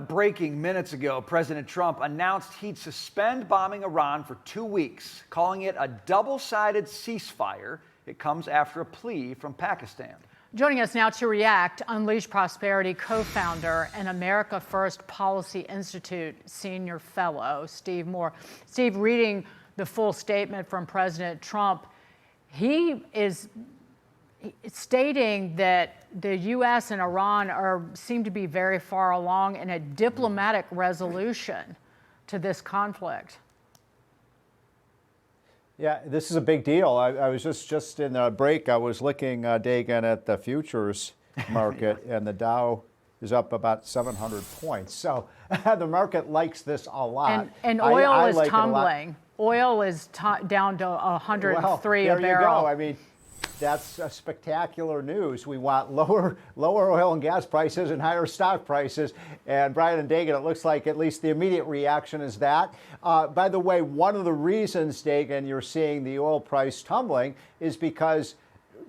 Breaking minutes ago, President Trump announced he'd suspend bombing Iran for 2 weeks, calling it a double-sided ceasefire. It comes after a plea from Pakistan. Joining us now to react, Unleash Prosperity co-founder and America First Policy Institute senior fellow, Steve Moore. Steve, reading the full statement from President Trump, he is stating that the U.S. and Iran seem to be very far along in a diplomatic resolution to this conflict. Yeah, this is a big deal. I was just in a break. I was looking, Dagan, at the futures market, and the Dow is up about 700 points. So the market likes this a lot. And oil is tumbling. Oil is down to 103 a barrel. There you go. I mean, that's spectacular news. We want lower oil and gas prices and higher stock prices. And Brian and Dagan, it looks like at least the immediate reaction is that. By the way, one of the reasons, Dagan, you're seeing the oil price tumbling is because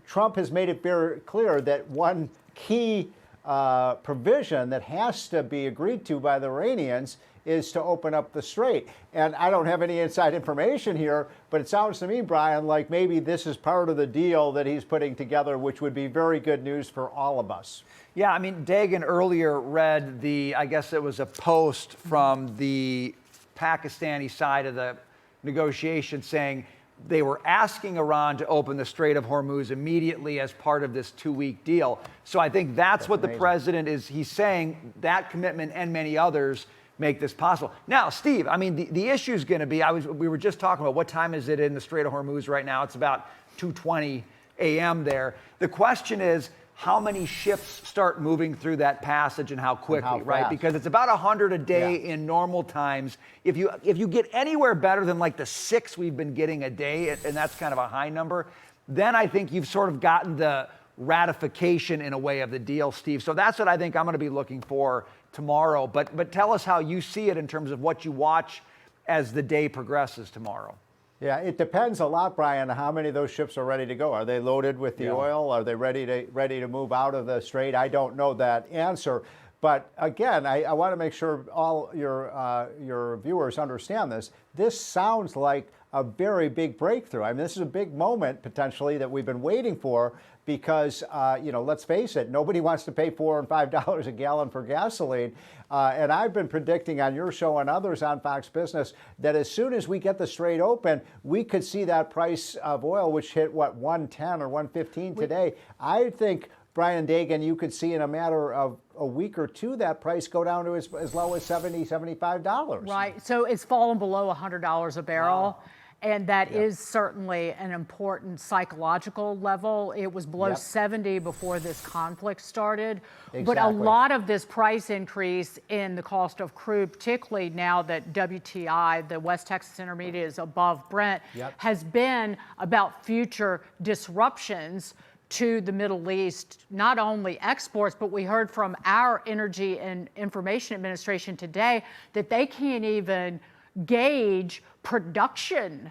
Trump has made it very clear that one key provision that has to be agreed to by the Iranians is to open up the strait. And I don't have any inside information here, but it sounds to me, Brian, like maybe this is part of the deal that he's putting together, which would be very good news for all of us. Yeah, I mean, Dagan earlier read I guess it was a post from the Pakistani side of the negotiation saying they were asking Iran to open the Strait of Hormuz immediately as part of this 2-week deal. So I think that's what amazing. The president he's saying that commitment and many others make this possible. Now, Steve, I mean, the issue is going to be, we were just talking about what time is it in the Strait of Hormuz right now? It's about 2:20 a.m. there. The question is, how many ships start moving through that passage and how quickly, right? Because it's about 100 a day in normal times. If you get anywhere better than like the 6 we've been getting a day, and that's kind of a high number, then I think you've sort of gotten the ratification in a way of the deal, Steve. So that's what I think I'm going to be looking for tomorrow. But tell us how you see it in terms of what you watch as the day progresses tomorrow. Yeah, it depends a lot, Brian, on how many of those ships are ready to go. Are they loaded with the oil? Are they ready to move out of the strait? I don't know that answer. But again, I want to make sure all your viewers understand this. This sounds like a very big breakthrough. I mean, this is a big moment potentially that we've been waiting for because, let's face it, nobody wants to pay $4 and $5 a gallon for gasoline. And I've been predicting on your show and others on Fox Business that as soon as we get the strait open, we could see that price of oil, which hit, what, $110 or $115 today. I think, Brian Dagan, you could see in a matter of a week or two that price go down to as low as $70, $75. Right. So it's fallen below $100 a barrel. Wow. And that is certainly an important psychological level. It was below 70 before this conflict started. Exactly. But a lot of this price increase in the cost of crude, particularly now that WTI, the West Texas Intermediate, is above Brent, has been about future disruptions to the Middle East, not only exports, but we heard from our Energy and Information Administration today that they can't even gauge production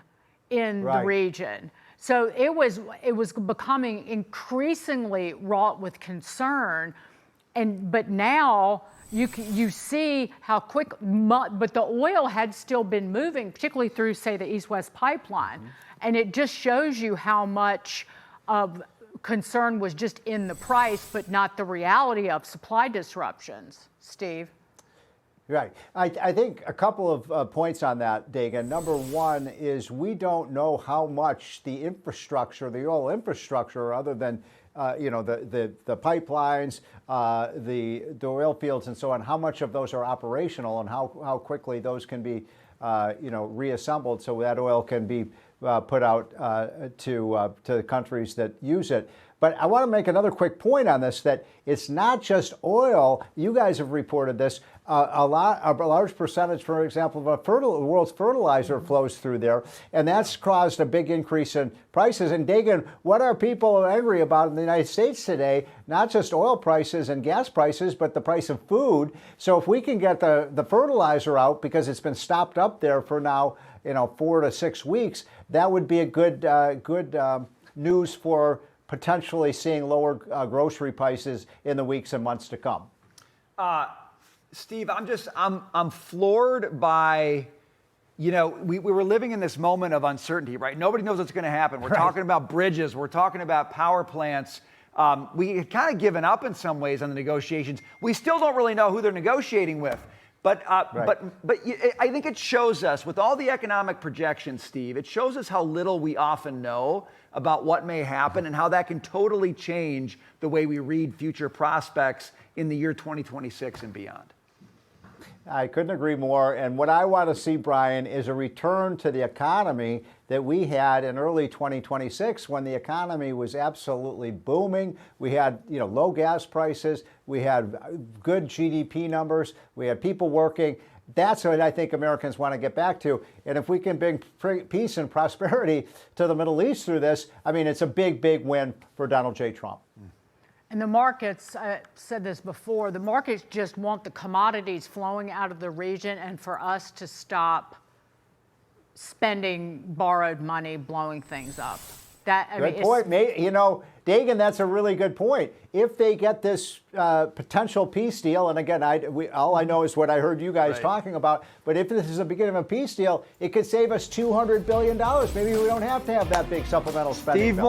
in the region. So it was becoming increasingly wrought with concern, but now you see how quick. But the oil had still been moving, particularly through, say, the East-West pipeline, and it just shows you how much of concern was just in the price, but not the reality of supply disruptions. Steve. Right. I think a couple of points on that, Dagan. Number one is we don't know how much the infrastructure, the oil infrastructure, other than the pipelines, the oil fields, and so on, how much of those are operational and how quickly those can be reassembled so that oil can be put out to the countries that use it. But I want to make another quick point on this, that it's not just oil. You guys have reported this. A large percentage, for example, of the world's fertilizer flows through there, and that's caused a big increase in prices. And Dagan, what are people angry about in the United States today? Not just oil prices and gas prices, but the price of food. So if we can get the fertilizer out, because it's been stopped up there for now, 4 to 6 weeks, that would be a good news for potentially seeing lower grocery prices in the weeks and months to come. Steve, I'm floored by, we were living in this moment of uncertainty, right? Nobody knows what's going to happen. We're talking about bridges. We're talking about power plants. We had kind of given up in some ways on the negotiations. We still don't really know who they're negotiating with. But I think it shows us, with all the economic projections, Steve, it shows us how little we often know about what may happen and how that can totally change the way we read future prospects in the year 2026 and beyond. I couldn't agree more. And what I want to see, Brian, is a return to the economy that we had in early 2026 when the economy was absolutely booming. We had, low gas prices. We had good GDP numbers. We had people working. That's what I think Americans want to get back to. And if we can bring peace and prosperity to the Middle East through this, it's a big, big win for Donald J. Trump. And the markets, I said this before, the markets just want the commodities flowing out of the region and for us to stop spending borrowed money, blowing things up. Good point. Dagan, that's a really good point. If they get this potential peace deal, and again, all I know is what I heard you guys talking about, but if this is the beginning of a peace deal, it could save us $200 billion. Maybe we don't have to have that big supplemental spending bill.